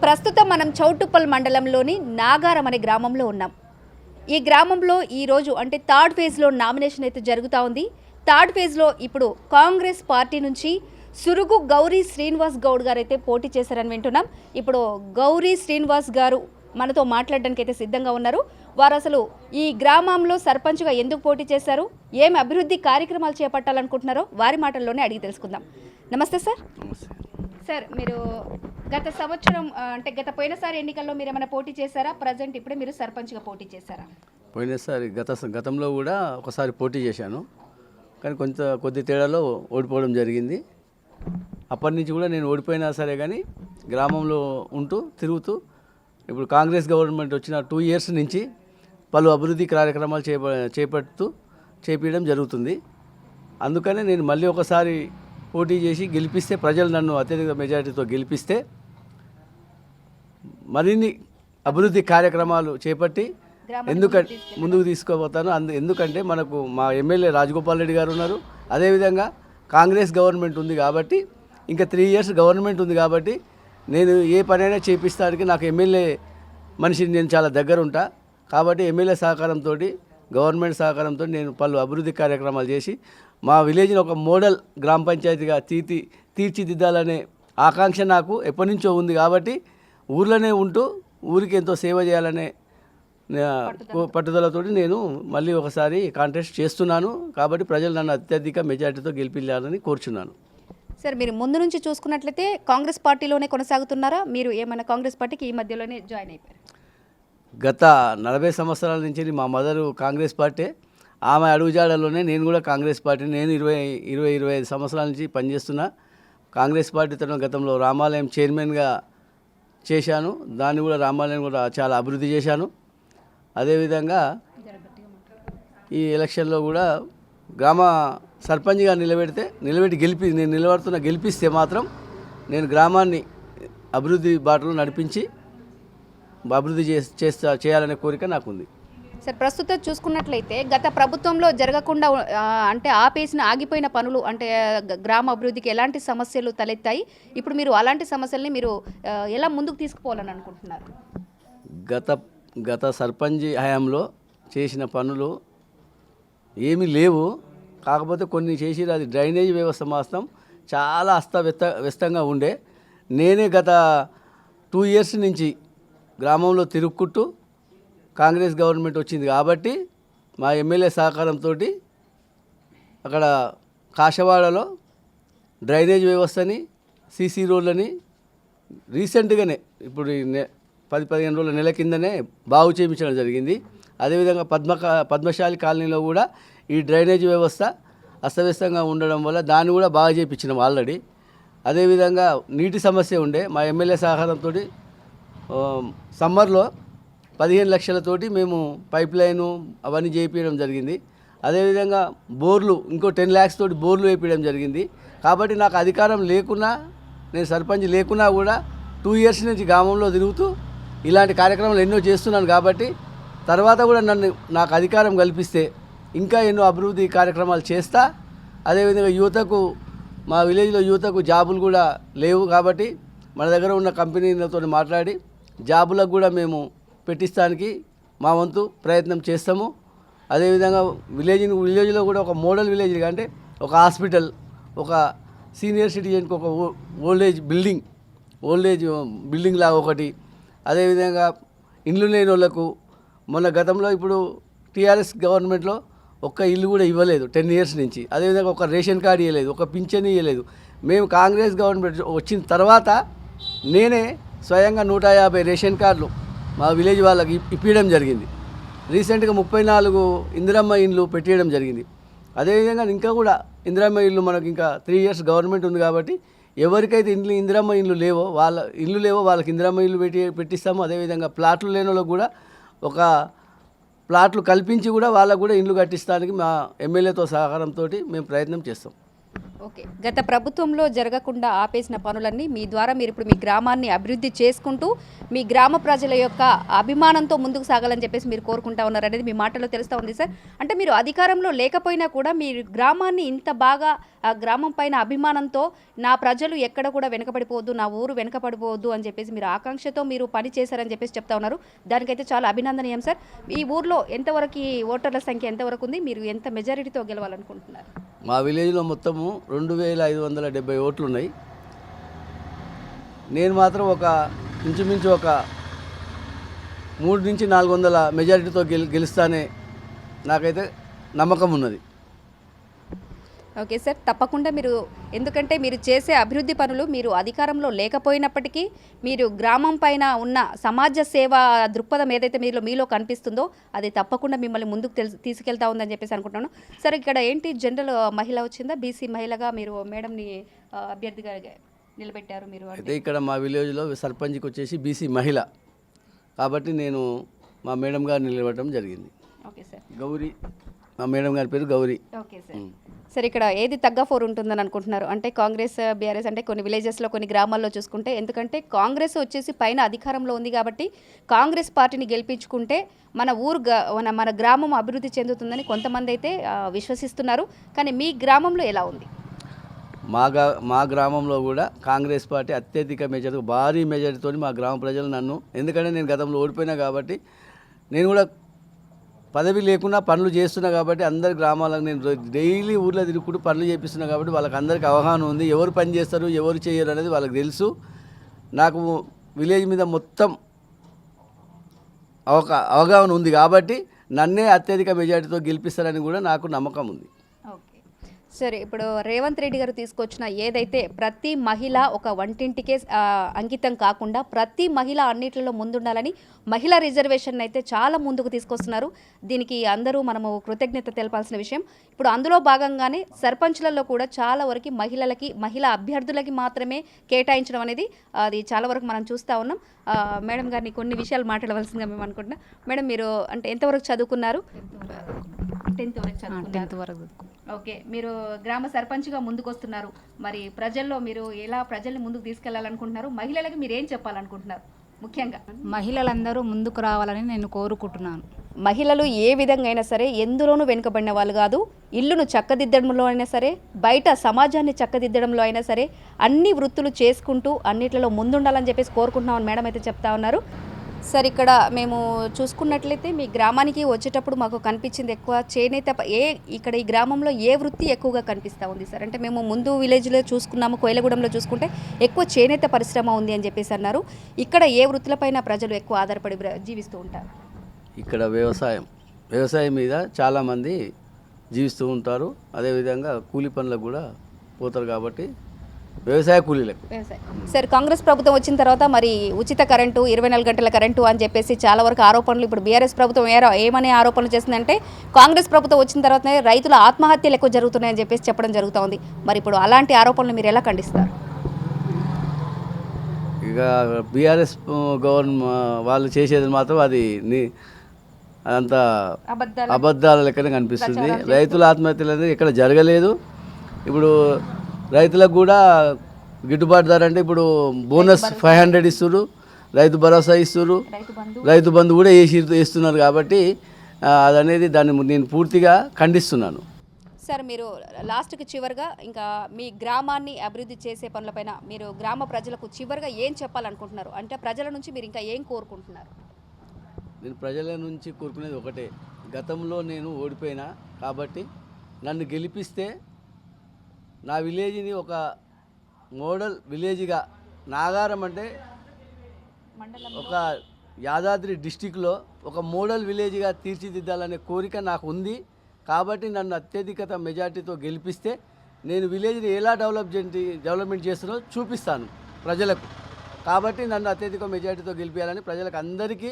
ప్రస్తుతం మనం చౌటుప్పల్ మండలంలోని నాగారం అనే గ్రామంలో ఉన్నాం. ఈ గ్రామంలో ఈరోజు అంటే థర్డ్ ఫేజ్లో నామినేషన్ అయితే జరుగుతూ ఉంది. థర్డ్ ఫేజ్లో ఇప్పుడు కాంగ్రెస్ పార్టీ నుంచి సురుగు గౌరీ శ్రీనివాస్ గౌడ్ గారు అయితే పోటీ చేశారని వింటున్నాం. ఇప్పుడు గౌరీ శ్రీనివాస్ గారు మనతో మాట్లాడడానికి అయితే సిద్ధంగా ఉన్నారు. వారు అసలు ఈ గ్రామంలో సర్పంచ్గా ఎందుకు పోటీ చేశారు, ఏం అభివృద్ధి కార్యక్రమాలు చేపట్టాలనుకుంటున్నారో వారి మాటల్లోనే అడిగి తెలుసుకుందాం. నమస్తే సార్. సార్, మీరు గత సంవత్సరం అంటే పోయినసారి ఎన్నికల్లో మీరు ఏమైనా పోటీ చేశారా? ప్రజెంట్ ఇప్పుడే మీరు సర్పంచ్గా పోటీ చేశారా? పోయినసారి గతంలో కూడా ఒకసారి పోటీ చేశాను, కానీ కొద్ది తేడాలో ఓడిపోవడం జరిగింది. అప్పటి నుంచి కూడా నేను ఓడిపోయినా సరే కానీ గ్రామంలో ఉంటూ తిరుగుతూ ఇప్పుడు కాంగ్రెస్ గవర్నమెంట్ వచ్చిన 2 years నుంచి పలు అభివృద్ధి కార్యక్రమాలు చేపట్టడం జరుగుతుంది. అందుకనే నేను మళ్ళీ ఒకసారి పోటీ చేసి గెలిపిస్తే, ప్రజలు నన్ను అత్యధిక మెజారిటీతో గెలిపిస్తే మరిన్ని అభివృద్ధి కార్యక్రమాలు చేపట్టి ముందుకు తీసుకోబోతాను. ఎందుకంటే మనకు మా ఎమ్మెల్యే రాజగోపాల్ రెడ్డి గారు ఉన్నారు. అదేవిధంగా కాంగ్రెస్ గవర్నమెంట్ ఉంది కాబట్టి, ఇంకా 3 years గవర్నమెంట్ ఉంది కాబట్టి నేను ఏ పనైనా చేపిస్తానికి నాకు ఎమ్మెల్యే మనిషిని నేను చాలా దగ్గర ఉంటా. కాబట్టి ఎమ్మెల్యే సహకారంతో, గవర్నమెంట్ సహకారంతో నేను పలు అభివృద్ధి కార్యక్రమాలు చేసి మా విలేజ్ని ఒక మోడల్ గ్రామ పంచాయతీగా తీర్చిదిద్దాలనే ఆకాంక్ష నాకు ఎప్పటి నుంచో ఉంది. కాబట్టి ఊర్లోనే ఉంటూ ఊరికి ఎంతో సేవ చేయాలనే పట్టుదలతో నేను మళ్ళీ ఒకసారి కాంటెస్ట్ చేస్తున్నాను. కాబట్టి ప్రజలు నన్ను అత్యధిక మెజారిటీతో గెలిపించాలని కోరుచున్నాను. సార్, మీరు ముందు నుంచి చూసుకున్నట్లయితే కాంగ్రెస్ పార్టీలోనే కొనసాగుతున్నారా? మీరు ఏమైనా కాంగ్రెస్ పార్టీకి ఈ మధ్యలోనే జాయిన్ అయిపోయారు? గత 40 సంవత్సరాల నుంచి మా మదరు కాంగ్రెస్ పార్టీ, ఆమె అడుగుజాడల్లోనే నేను కూడా కాంగ్రెస్ పార్టీ, నేను 25 సంవత్సరాల నుంచి పనిచేస్తున్నా. కాంగ్రెస్ పార్టీతో గతంలో రామాలయం చైర్మన్గా చేశాను. దాన్ని కూడా రామాలయం కూడా చాలా అభివృద్ధి చేశాను. అదేవిధంగా ఈ ఎలక్షన్లో కూడా గ్రామ సర్పంచ్గా గెలిపిస్తే మాత్రం నేను గ్రామాన్ని అభివృద్ధి బాటలో నడిపించి అభివృద్ధి చేయాలనే కోరిక నాకుంది. సార్, ప్రస్తుతం చూసుకున్నట్లయితే గత ప్రభుత్వంలో జరగకుండా అంటే ఆగిపోయిన పనులు అంటే గ్రామ అభివృద్ధికి ఎలాంటి సమస్యలు తలెత్తాయి? ఇప్పుడు మీరు అలాంటి సమస్యల్ని మీరు ఎలా ముందుకు తీసుకుపోవాలని అనుకుంటున్నారు? గత సర్పంచ్ హయాంలో చేసిన పనులు ఏమీ లేవు. కాకపోతే కొన్ని చేసి అది డ్రైనేజ్ వ్యవస్థ మాత్రం చాలా అస్తవ్యస్తంగా ఉండే. నేనే గత 2 years నుంచి గ్రామంలో తిరుగుకుంటూ కాంగ్రెస్ గవర్నమెంట్ వచ్చింది కాబట్టి మా ఎమ్మెల్యే సహకారంతో అక్కడ కాశవాడలో డ్రైనేజ్ వ్యవస్థని, సీసీ రోడ్లని రీసెంట్గానే ఇప్పుడు 10-15 రోజుల నెల కిందనే బాగు చేయించడం జరిగింది. అదేవిధంగా పద్మశాలి కాలనీలో కూడా ఈ డ్రైనేజ్ వ్యవస్థ అస్తవ్యస్తంగా ఉండడం వల్ల దాన్ని కూడా బాగా చేయించినాం ఆల్రెడీ. అదేవిధంగా నీటి సమస్య ఉండే, మా ఎమ్మెల్యే సహకారంతో సమ్మర్లో 15 లక్షలతోటి మేము పైప్ లైను అవన్నీ చేయించడం జరిగింది. అదేవిధంగా బోర్లు ఇంకో 10 lakhs తోటి బోర్లు వేయించడం జరిగింది. కాబట్టి నాకు అధికారం లేకున్నా, నేను సర్పంచ్ లేకున్నా కూడా 2 years నుంచి గ్రామంలో తిరుగుతూ ఇలాంటి కార్యక్రమాలు ఎన్నో చేస్తున్నాను. కాబట్టి తర్వాత కూడా నాకు అధికారం కల్పిస్తే ఇంకా ఎన్నో అభివృద్ధి కార్యక్రమాలు చేస్తా. అదేవిధంగా యువతకు, మా విలేజ్లో యువతకు జాబులు కూడా లేవు కాబట్టి మన దగ్గర ఉన్న కంపెనీలతో మాట్లాడి జాబులకు కూడా మేము పెట్టిస్తానికి మా వంతు ప్రయత్నం చేస్తాము. అదేవిధంగా విలేజ్లో కూడా ఒక మోడల్ విలేజ్, అంటే ఒక హాస్పిటల్, ఒక సీనియర్ సిటిజన్కి ఒక ఓల్డేజ్ బిల్డింగ్ లాగా ఒకటి, అదేవిధంగా ఇండ్లు లేని వాళ్ళకు మొన్న గతంలో ఇప్పుడు టీఆర్ఎస్ గవర్నమెంట్లో ఒక్క ఇల్లు కూడా ఇవ్వలేదు 10 years నుంచి. అదేవిధంగా ఒక రేషన్ కార్డు ఇవ్వలేదు, ఒక పింఛన్ ఇవ్వలేదు. మేము కాంగ్రెస్ గవర్నమెంట్ వచ్చిన తర్వాత నేనే స్వయంగా 150 రేషన్ కార్డులు మా విలేజ్ వాళ్ళకి ఇప్పించడం జరిగింది. రీసెంట్గా 34 ఇందిరమ్మ ఇండ్లు పెట్టేయడం జరిగింది. అదేవిధంగా ఇంకా కూడా ఇందిరమ్మ ఇల్లు మనకు ఇంకా 3 years గవర్నమెంట్ ఉంది కాబట్టి ఎవరికైతే ఇందిరమ్మ ఇండ్లు లేవో వాళ్ళకి ఇందిరమ్మ ఇల్లు పెట్టిస్తాము. అదేవిధంగా ప్లాట్లు లేని వాళ్ళకు కూడా ఒక ప్లాట్లు కల్పించి కూడా వాళ్ళకు కూడా ఇండ్లు కట్టిస్తానికి మా ఎమ్మెల్యేతో సహకారంతో మేము ప్రయత్నం చేస్తాం. ఓకే, గత ప్రభుత్వంలో జరగకుండా ఆపేసిన పనులన్నీ మీ ద్వారా మీరు ఇప్పుడు మీ గ్రామాన్ని అభివృద్ధి చేసుకుంటూ మీ గ్రామ ప్రజల యొక్క అభిమానంతో ముందుకు సాగాలని చెప్పేసి మీరు కోరుకుంటా ఉన్నారు అనేది మీ మాటల్లో తెలుస్తూ ఉంది సార్. అంటే మీరు అధికారంలో లేకపోయినా కూడా మీరు గ్రామాన్ని ఇంత బాగా ఆ గ్రామం పైన అభిమానంతో నా ప్రజలు ఎక్కడ కూడా వెనకబడిపోవద్దు, నా ఊరు వెనకబడిపోవద్దు అని చెప్పేసి మీరు ఆకాంక్షతో మీరు పని చేశారని చెప్పేసి చెప్తా ఉన్నారు. దానికైతే చాలా అభినందనీయం సార్. ఈ ఊర్లో ఎంతవరకు ఓటర్ల సంఖ్య ఎంతవరకు ఉంది, మీరు ఎంత మెజారిటీతో గెలవాలనుకుంటున్నారు? మా విలేజ్లో మొత్తము 2570 ఓట్లు ఉన్నాయి. నేను మాత్రం ఇంచుమించు ఒక 3 నుంచి 400 మెజారిటీతో గెలుస్తానే నాకైతే నమ్మకం ఉన్నది. ఓకే సార్, తప్పకుండా మీరు, ఎందుకంటే మీరు చేసే అభివృద్ధి పనులు మీరు అధికారంలో లేకపోయినప్పటికీ మీరు గ్రామం పైన ఉన్న సమాజ సేవ దృక్పథం ఏదైతే మీలో కనిపిస్తుందో అది తప్పకుండా మిమ్మల్ని ముందుకు తీసుకెళ్తా ఉందని చెప్పేసి అనుకుంటున్నాను. సార్, ఇక్కడ ఏంటి జనరల్ మహిళ వచ్చిందా? బీసీ మహిళగా మీరు మేడంని అభ్యర్థిగా నిలబెట్టారు మీరు. అయితే ఇక్కడ మా విలేజ్లో సర్పంచ్కి వచ్చేసి బీసీ మహిళ కాబట్టి నేను మా మేడం గారు నిలబడటం జరిగింది. Okay sir. గౌరీ, మా మేడం గారి పేరు గౌరీ. Okay sir. సార్, ఇక్కడ ఏది తగ్గఫోర్ ఉంటుందని అనుకుంటున్నారు? అంటే కాంగ్రెస్ బీఆర్ఎస్ అంటే కొన్ని విలేజెస్లో కొన్ని గ్రామాల్లో చూసుకుంటే, ఎందుకంటే కాంగ్రెస్ వచ్చేసి పైన అధికారంలో ఉంది కాబట్టి కాంగ్రెస్ పార్టీని గెలిపించుకుంటే మన మన గ్రామం అభివృద్ధి చెందుతుందని కొంతమంది అయితే విశ్వసిస్తున్నారు. కానీ మీ గ్రామంలో ఎలా ఉంది? మా గ్రామంలో కూడా కాంగ్రెస్ పార్టీ అత్యధిక మెజారిటీ, భారీ మెజారిటీతో మా గ్రామ ప్రజలు నన్ను, ఎందుకంటే నేను గతంలో ఓడిపోయినా కాబట్టి నేను కూడా పదవి లేకుండా పనులు చేస్తున్నా కాబట్టి అందరి గ్రామాలకు నేను డైలీ ఊర్లో తిరుగుకుంటూ పనులు చేపిస్తున్నా కాబట్టి వాళ్ళకి అందరికీ అవగాహన ఉంది. ఎవరు పని చేస్తారు ఎవరు చేయరు అనేది వాళ్ళకి తెలుసు. నాకు విలేజ్ మీద మొత్తం అవగాహన ఉంది కాబట్టి నన్నే అత్యధిక మెజారిటీతో గెలిపిస్తారని కూడా నాకు నమ్మకం ఉంది. సరే, ఇప్పుడు రేవంత్ రెడ్డి గారు తీసుకొచ్చిన ఏదైతే ప్రతి మహిళ ఒక వంటింటికే అంకితం కాకుండా ప్రతి మహిళ అన్నిట్లలో ముందుండాలని మహిళా రిజర్వేషన్ అయితే చాలా ముందుకు తీసుకొస్తున్నారు. దీనికి అందరూ మనము కృతజ్ఞత తెలపాల్సిన విషయం. ఇప్పుడు అందులో భాగంగానే సర్పంచ్లలో కూడా చాలా వరకు మహిళా అభ్యర్థులకి మాత్రమే కేటాయించడం అనేది అది చాలా వరకు మనం చూస్తూ ఉన్నాం. మేడం గారిని కొన్ని విషయాలు మాట్లాడవలసిందిగా మేము అనుకుంటున్నాం. మేడం, మీరు అంటే ఎంతవరకు చదువుకున్నారు? 10th వరకు. ఓకే, మీరు గ్రామ సర్పంచ్గా ముందుకు వస్తున్నారు. మరి ప్రజల్లో మీరు ఎలా ప్రజల్ని ముందుకు తీసుకెళ్లాలనుకుంటున్నారు? మహిళలకు మీరు ఏం చెప్పాలనుకుంటున్నారు? ముఖ్యంగా మహిళలందరూ ముందుకు రావాలని నేను కోరుకుంటున్నాను. మహిళలు ఏ విధంగా అయినా సరే ఎందులోనూ వెనుకబడిన వాళ్ళు కాదు. ఇల్లును చక్కదిద్దడంలో అయినా సరే, బయట సమాజాన్ని చక్కదిద్దడంలో అయినా సరే అన్ని వృత్తులు చేసుకుంటూ అన్నిట్లలో ముందుండాలని చెప్పేసి కోరుకుంటున్నామని మేడం అయితే చెప్తా ఉన్నారు. సార్, ఇక్కడ మేము చూసుకున్నట్లయితే మీ గ్రామానికి వచ్చేటప్పుడు మాకు కనిపించింది ఎక్కువ చేనేత. ఇక్కడ ఈ గ్రామంలో ఏ వృత్తి ఎక్కువగా కనిపిస్తూ ఉంది సార్? అంటే మేము ముందు విలేజ్లో చూసుకున్నాము, కోయిలగూడెంలో చూసుకుంటే ఎక్కువ చేనేత పరిశ్రమ ఉంది అని చెప్పేసి అన్నారు. ఇక్కడ ఏ వృత్తులపైన ప్రజలు ఎక్కువ ఆధారపడి జీవిస్తూ ఉంటారు? ఇక్కడ వ్యవసాయం మీద చాలామంది జీవిస్తూ ఉంటారు. అదేవిధంగా కూలి పనులకు కూడా పోతారు కాబట్టి వ్యవసాయ కూలీలకు. సార్, కాంగ్రెస్ ప్రభుత్వం వచ్చిన తర్వాత మరి ఉచిత కరెంటు, 24 గంటల కరెంటు అని చెప్పేసి చాలా వరకు ఆరోపణలు. ఇప్పుడు బీఆర్ఎస్ ప్రభుత్వం ఏమని ఆరోపణలు చేస్తుందంటే కాంగ్రెస్ ప్రభుత్వం వచ్చిన తర్వాతనే రైతుల ఆత్మహత్యలు ఎక్కువ జరుగుతున్నాయని చెప్పేసి చెప్పడం జరుగుతూ ఉంది. మరి ఇప్పుడు అలాంటి ఆరోపణలు మీరు ఎలా ఖండిస్తారు? ఇక బీఆర్ఎస్ గవర్నమెంట్ వాళ్ళు చేసేది మాత్రం అది అంత అబద్ధాల లెక్కనే కనిపిస్తుంది. రైతుల ఆత్మహత్యలు అనేది ఇక్కడ జరగలేదు. ఇప్పుడు రైతులకు కూడా గిట్టుబాటు ధర అంటే ఇప్పుడు బోనస్ 500 ఇస్తున్నారు, రైతు భరోసా ఇస్తున్నారు, రైతు బంధు కూడా వేస్తున్నారు కాబట్టి దాన్ని నేను పూర్తిగా ఖండిస్తున్నాను. సార్, మీరు లాస్ట్కి చివరిగా ఇంకా మీ గ్రామాన్ని అభివృద్ధి చేసే పనులపైన మీరు గ్రామ ప్రజలకు చివరిగా ఏం చెప్పాలనుకుంటున్నారు? అంటే ప్రజల నుంచి మీరు ఇంకా ఏం కోరుకుంటున్నారు? నేను ప్రజల నుంచి కోరుకునేది ఒకటే, గతంలో నేను ఓడిపోయినా కాబట్టి నన్ను గెలిపిస్తే నా విలేజ్ని ఒక మోడల్ విలేజ్గా, నాగారం అంటే ఒక యాదాద్రి డిస్టిక్లో ఒక మోడల్ విలేజ్గా తీర్చిదిద్దాలనే కోరిక నాకు ఉంది. కాబట్టి నన్ను అత్యధిక మెజార్టీతో గెలిపిస్తే నేను విలేజ్ని ఎలా డెవలప్మెంట్ చేస్తానో చూపిస్తాను ప్రజలకు. కాబట్టి నన్ను అత్యధిక మెజార్టీతో గెలిపించాలని ప్రజలకు అందరికీ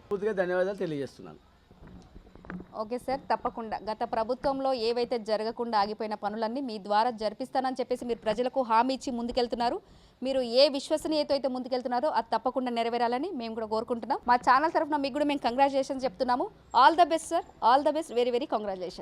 పూర్తిగా ధన్యవాదాలు తెలియజేస్తున్నాను. ఓకే సార్, తప్పకుండా గత ప్రభుత్వంలో ఏవైతే జరగకుండా ఆగిపోయిన పనులన్నీ మీ ద్వారా జరిపిస్తానని చెప్పేసి మీరు ప్రజలకు హామీ ఇచ్చి ముందుకెళ్తున్నారు. మీరు ఏ విశ్వసనీయత అయితే ముందుకెళ్తున్నారో అది తప్పకుండా నెరవేరాలని మేము కూడా కోరుకుంటున్నాం. మా ఛానల్ తరఫున మీకు కూడా మేము కంగ్రాచులేషన్స్ చెప్తున్నాము. All the best sir, all the best, very very congratulations.